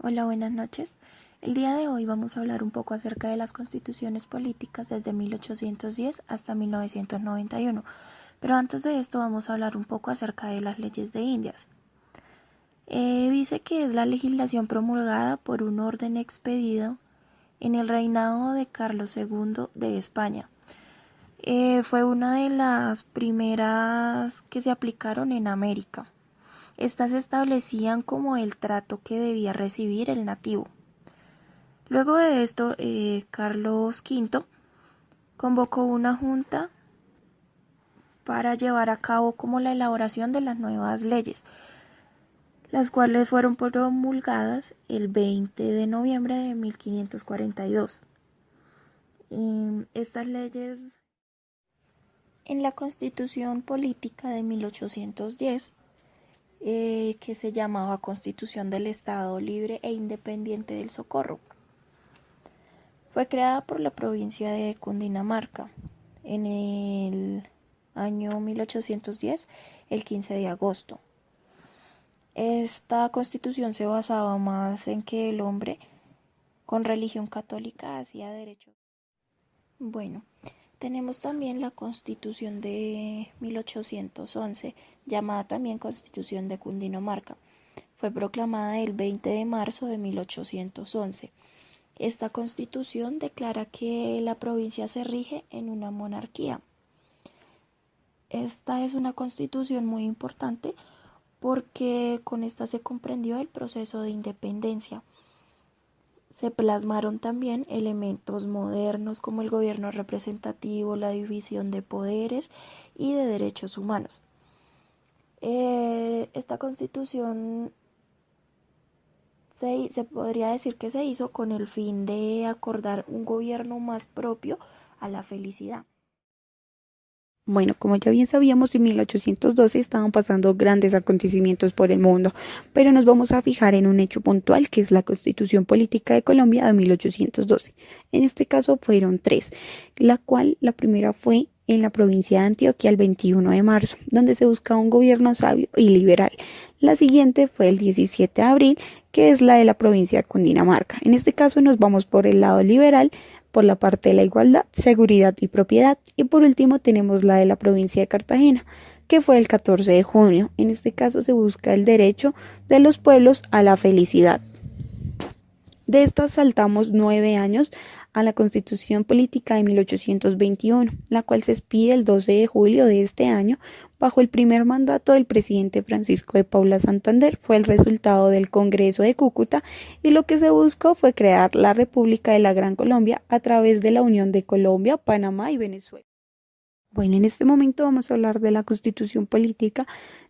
Hola, buenas noches. El día de hoy vamos a hablar un poco acerca de las constituciones políticas desde 1810 hasta 1991. Pero antes de esto vamos a hablar un poco acerca de las leyes de Indias. Dice que es la legislación promulgada por un orden expedido en el reinado de Carlos II de España. Fue una de las primeras que se aplicaron en América. Estas establecían como el trato que debía recibir el nativo. Luego de esto, Carlos V convocó una junta para llevar a cabo como la elaboración de las nuevas leyes, las cuales fueron promulgadas el 20 de noviembre de 1542. Estas leyes en la Constitución Política de 1810, que se llamaba Constitución del Estado Libre e Independiente del Socorro, fue creada por la provincia de Cundinamarca en el año 1810, el 15 de agosto. Esta constitución se basaba más en que el hombre con religión católica hacía derechos. Bueno, tenemos también la constitución de 1811, llamada también Constitución de Cundinamarca. Fue proclamada el 20 de marzo de 1811. Esta constitución declara que la provincia se rige en una monarquía. Esta es una constitución muy importante porque con esta se comprendió el proceso de independencia. Se plasmaron también elementos modernos como el gobierno representativo, la división de poderes y de derechos humanos. Esta constitución se podría decir que se hizo con el fin de acordar un gobierno más propio a la felicidad. Bueno, como ya bien sabíamos, en 1812 estaban pasando grandes acontecimientos por el mundo, pero nos vamos a fijar en un hecho puntual que es la Constitución Política de Colombia de 1812. En este caso fueron tres, la primera fue en la provincia de Antioquia el 21 de marzo, donde se buscaba un gobierno sabio y liberal. La siguiente fue el 17 de abril, que es la de la provincia de Cundinamarca. En este caso nos vamos por el lado liberal, por la parte de la igualdad, seguridad y propiedad. Y por último tenemos la de la provincia de Cartagena, que fue el 14 de junio. En este caso se busca el derecho de los pueblos a la felicidad. De estas saltamos 9 años a la Constitución Política de 1821, la cual se expide el 12 de julio de este año bajo el primer mandato del presidente Francisco de Paula Santander. Fue el resultado del Congreso de Cúcuta y lo que se buscó fue crear la República de la Gran Colombia a través de la unión de Colombia, Panamá y Venezuela. Bueno, en este momento vamos a hablar de la Constitución Política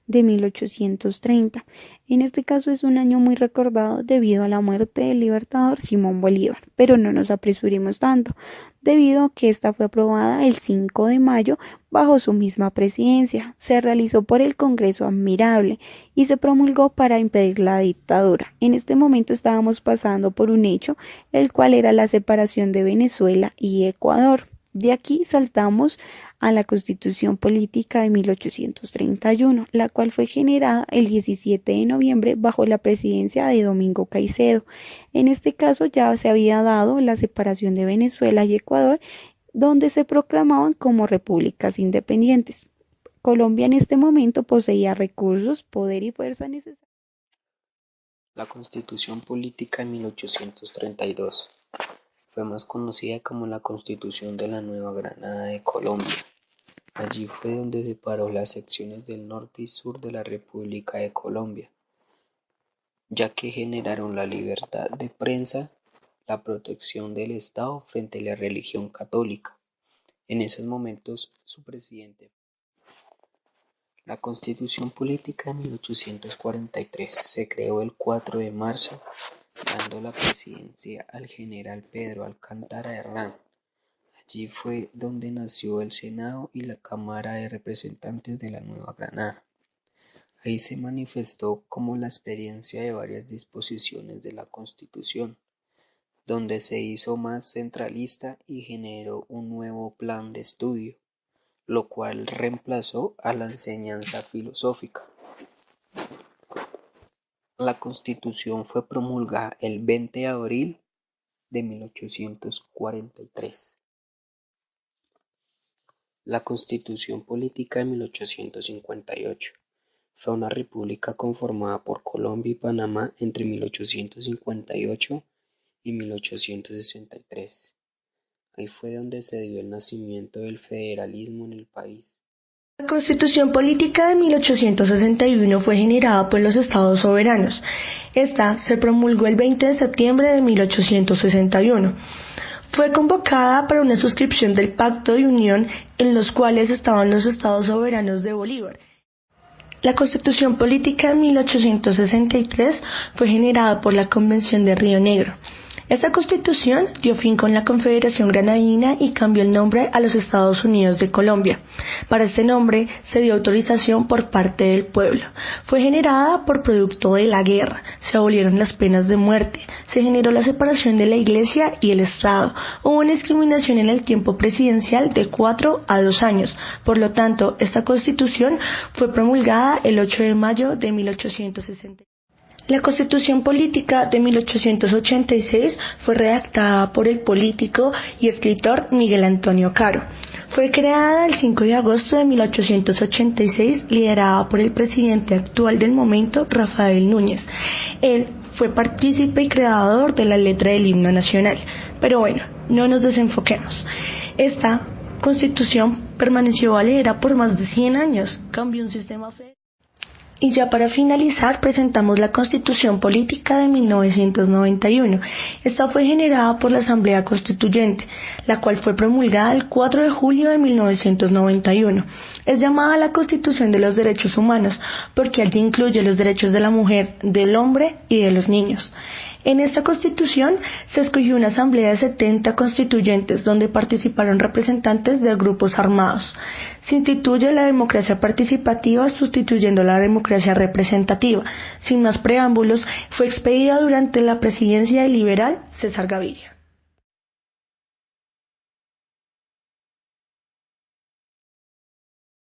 de 1830. En este caso es un año muy recordado debido a la muerte del libertador Simón Bolívar, pero no nos apresuremos tanto, debido a que esta fue aprobada el 5 de mayo bajo su misma presidencia. Se realizó por el Congreso Admirable y se promulgó para impedir la dictadura. En este momento estábamos pasando por un hecho, el cual era la separación de Venezuela y Ecuador. De aquí saltamos a la Constitución Política de 1831, la cual fue generada el 17 de noviembre bajo la presidencia de Domingo Caicedo. En este caso ya se había dado la separación de Venezuela y Ecuador, donde se proclamaban como repúblicas independientes. Colombia en este momento poseía recursos, poder y fuerza necesarios. La Constitución Política de 1832 fue más conocida como la Constitución de la Nueva Granada de Colombia. Allí fue donde separó las secciones del norte y sur de la República de Colombia, ya que generaron la libertad de prensa, la protección del Estado frente a la religión católica. En esos momentos, su presidente. La Constitución Política de 1843 se creó el 4 de marzo, dando la presidencia al general Pedro Alcántara Herrán. Allí fue donde nació el Senado y la Cámara de Representantes de la Nueva Granada. Ahí se manifestó como la experiencia de varias disposiciones de la Constitución, donde se hizo más centralista y generó un nuevo plan de estudio, lo cual reemplazó a la enseñanza filosófica. La Constitución fue promulgada el 20 de abril de 1843. La Constitución Política de 1858 fue una república conformada por Colombia y Panamá entre 1858 y 1863. Ahí fue donde se dio el nacimiento del federalismo en el país. La Constitución Política de 1861 fue generada por los Estados soberanos. Esta se promulgó el 20 de septiembre de 1861. Fue convocada para una suscripción del Pacto de Unión en los cuales estaban los Estados soberanos de Bolívar. La Constitución Política de 1863 fue generada por la Convención de Río Negro. Esta constitución dio fin con la Confederación Granadina y cambió el nombre a los Estados Unidos de Colombia. Para este nombre se dio autorización por parte del pueblo. Fue generada por producto de la guerra. Se abolieron las penas de muerte. Se generó la separación de la Iglesia y el Estado. Hubo una discriminación en el tiempo presidencial de 4 a 2 años. Por lo tanto, esta constitución fue promulgada el 8 de mayo de 1860. La Constitución Política de 1886 fue redactada por el político y escritor Miguel Antonio Caro. Fue creada el 5 de agosto de 1886, liderada por el presidente actual del momento, Rafael Núñez. Él fue partícipe y creador de la letra del himno nacional. Pero bueno, no nos desenfoquemos. Esta Constitución permaneció válida por más de 100 años. Cambió un sistema federal. Y ya para finalizar, presentamos la Constitución Política de 1991. Esta fue generada por la Asamblea Constituyente, la cual fue promulgada el 4 de julio de 1991. Es llamada la Constitución de los Derechos Humanos, porque allí incluye los derechos de la mujer, del hombre y de los niños. En esta Constitución se escogió una asamblea de 70 constituyentes donde participaron representantes de grupos armados. Se instituye la democracia participativa sustituyendo la democracia representativa. Sin más preámbulos, fue expedida durante la presidencia del liberal César Gaviria.